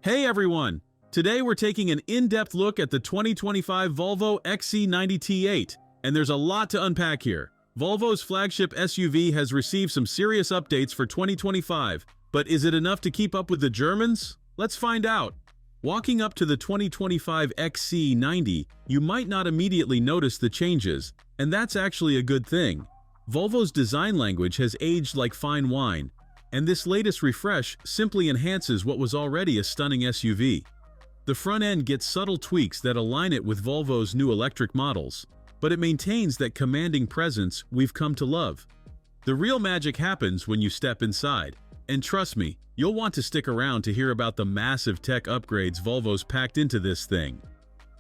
Hey everyone! Today we're taking an in-depth look at the 2025 Volvo XC90 T8, and there's a lot to unpack here. Volvo's flagship SUV has received some serious updates for 2025, but is it enough to keep up with the Germans? Let's find out. Walking up to the 2025 XC90, you might not immediately notice the changes, and that's actually a good thing. Volvo's design language has aged like fine wine, and this latest refresh simply enhances what was already a stunning SUV. The front end gets subtle tweaks that align it with Volvo's new electric models, but it maintains that commanding presence we've come to love. The real magic happens when you step inside, and trust me, you'll want to stick around to hear about the massive tech upgrades Volvo's packed into this thing.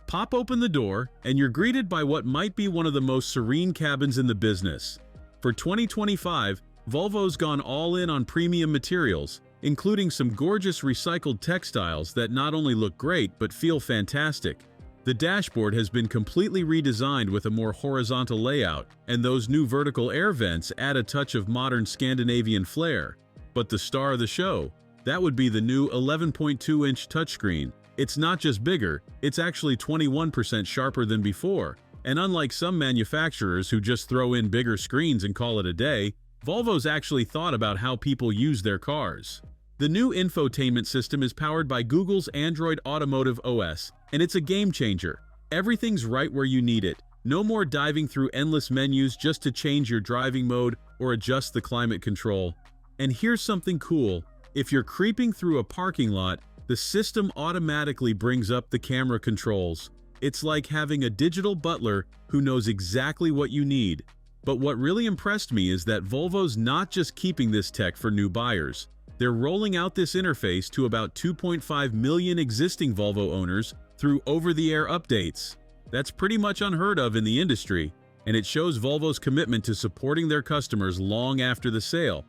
Pop open the door, and you're greeted by what might be one of the most serene cabins in the business. For 2025, Volvo's gone all in on premium materials, including some gorgeous recycled textiles that not only look great but feel fantastic. The dashboard has been completely redesigned with a more horizontal layout, and those new vertical air vents add a touch of modern Scandinavian flair. But the star of the show, that would be the new 11.2-inch touchscreen. It's not just bigger, it's actually 21% sharper than before. And unlike some manufacturers who just throw in bigger screens and call it a day, Volvo's actually thought about how people use their cars. The new infotainment system is powered by Google's Android Automotive OS, and it's a game changer. Everything's right where you need it. No more diving through endless menus just to change your driving mode or adjust the climate control. And here's something cool. If you're creeping through a parking lot, the system automatically brings up the camera controls. It's like having a digital butler who knows exactly what you need. But what really impressed me is that Volvo's not just keeping this tech for new buyers. They're rolling out this interface to about 2.5 million existing Volvo owners through over-the-air updates. That's pretty much unheard of in the industry, and it shows Volvo's commitment to supporting their customers long after the sale.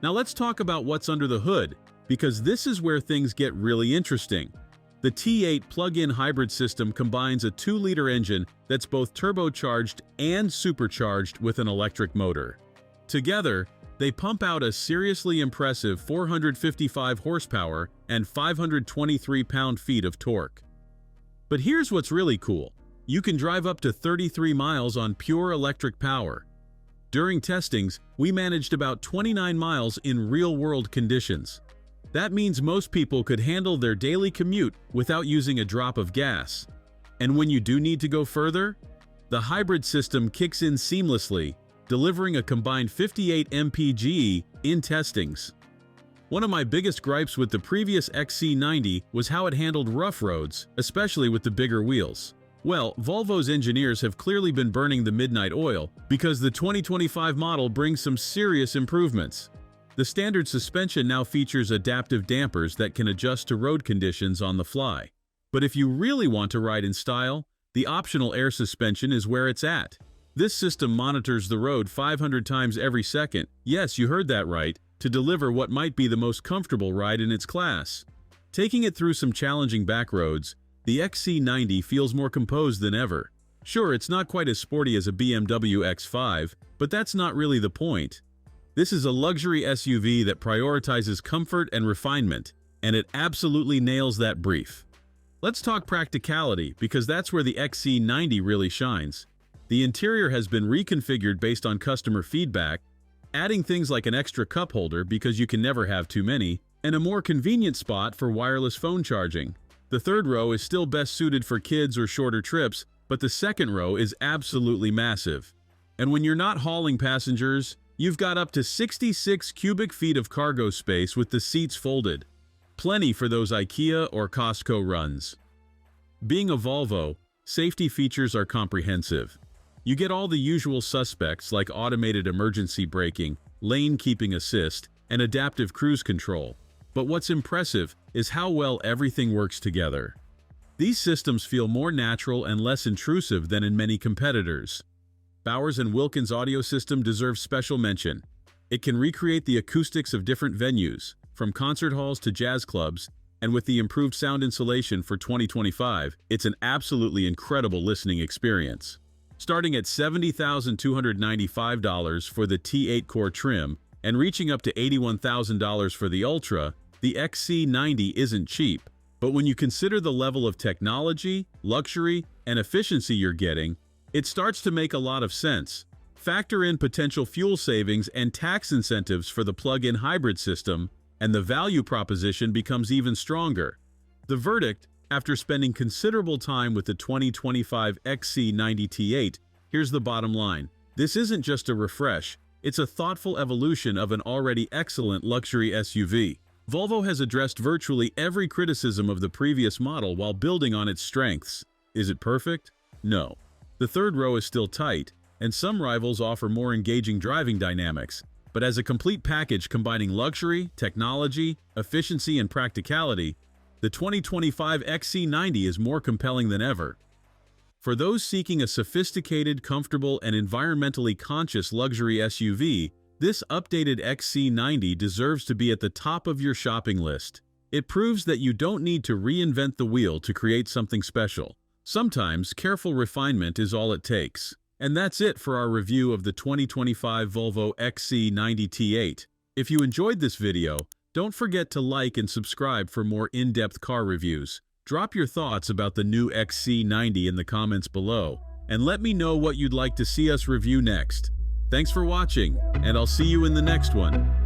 Now let's talk about what's under the hood, because this is where things get really interesting. The T8 plug-in hybrid system combines a 2-liter engine that's both turbocharged and supercharged with an electric motor. Together, they pump out a seriously impressive 455 horsepower and 523 pound-feet of torque. But here's what's really cool. You can drive up to 33 miles on pure electric power. During testings, we managed about 29 miles in real-world conditions. That means most people could handle their daily commute without using a drop of gas. And when you do need to go further, the hybrid system kicks in seamlessly, delivering a combined 58 mpg in testings. One of my biggest gripes with the previous XC90 was how it handled rough roads, especially with the bigger wheels. Well, Volvo's engineers have clearly been burning the midnight oil because the 2025 model brings some serious improvements. The standard suspension now features adaptive dampers that can adjust to road conditions on the fly. But if you really want to ride in style, the optional air suspension is where it's at. This system monitors the road 500 times every second, yes, you heard that right, to deliver what might be the most comfortable ride in its class. Taking it through some challenging back roads, the XC90 feels more composed than ever. Sure, it's not quite as sporty as a BMW X5, but that's not really the point. This is a luxury SUV that prioritizes comfort and refinement, and it absolutely nails that brief. Let's talk practicality, because that's where the XC90 really shines. The interior has been reconfigured based on customer feedback, adding things like an extra cup holder because you can never have too many, and a more convenient spot for wireless phone charging. The third row is still best suited for kids or shorter trips, but the second row is absolutely massive. And when you're not hauling passengers, you've got up to 66 cubic feet of cargo space with the seats folded. Plenty for those IKEA or Costco runs. Being a Volvo, safety features are comprehensive. You get all the usual suspects like automated emergency braking, lane keeping assist, and adaptive cruise control. But what's impressive is how well everything works together. These systems feel more natural and less intrusive than in many competitors. Bowers & Wilkins' audio system deserves special mention. It can recreate the acoustics of different venues, from concert halls to jazz clubs, and with the improved sound insulation for 2025, it's an absolutely incredible listening experience. Starting at $70,295 for the T8 Core trim and reaching up to $81,000 for the Ultra, the XC90 isn't cheap. But when you consider the level of technology, luxury, and efficiency you're getting, it starts to make a lot of sense. Factor in potential fuel savings and tax incentives for the plug-in hybrid system, and the value proposition becomes even stronger. The verdict, after spending considerable time with the 2025 XC90 T8, here's the bottom line. This isn't just a refresh, it's a thoughtful evolution of an already excellent luxury SUV. Volvo has addressed virtually every criticism of the previous model while building on its strengths. Is it perfect? No. The third row is still tight, and some rivals offer more engaging driving dynamics. But as a complete package combining luxury, technology, efficiency, and practicality, the 2025 XC90 is more compelling than ever. For those seeking a sophisticated, comfortable, and environmentally conscious luxury SUV, this updated XC90 deserves to be at the top of your shopping list. It proves that you don't need to reinvent the wheel to create something special. Sometimes, careful refinement is all it takes. And that's it for our review of the 2025 Volvo XC90 T8. If you enjoyed this video, don't forget to like and subscribe for more in-depth car reviews. Drop your thoughts about the new XC90 in the comments below, and let me know what you'd like to see us review next. Thanks for watching, and I'll see you in the next one.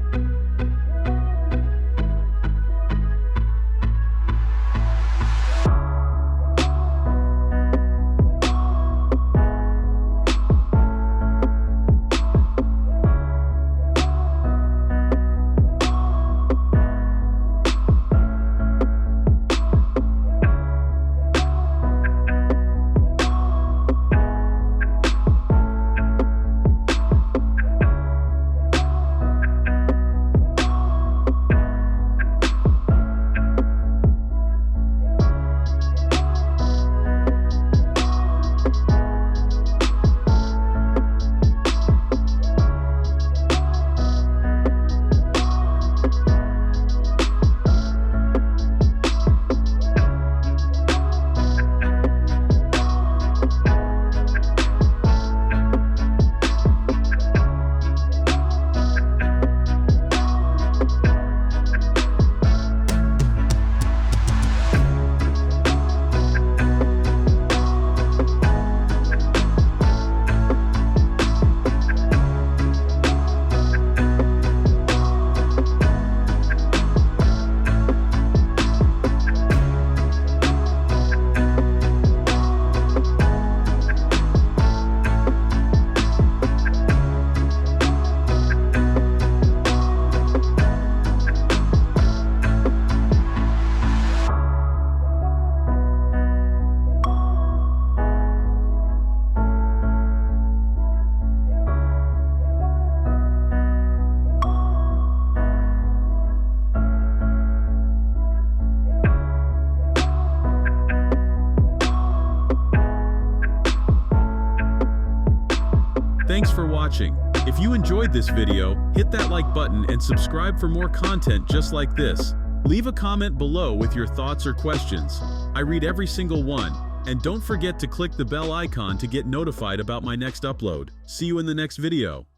Thanks for watching. If you enjoyed this video, hit that like button and subscribe for more content just like this. Leave a comment below with your thoughts or questions. I read every single one. And don't forget to click the bell icon to get notified about my next upload. See you in the next video.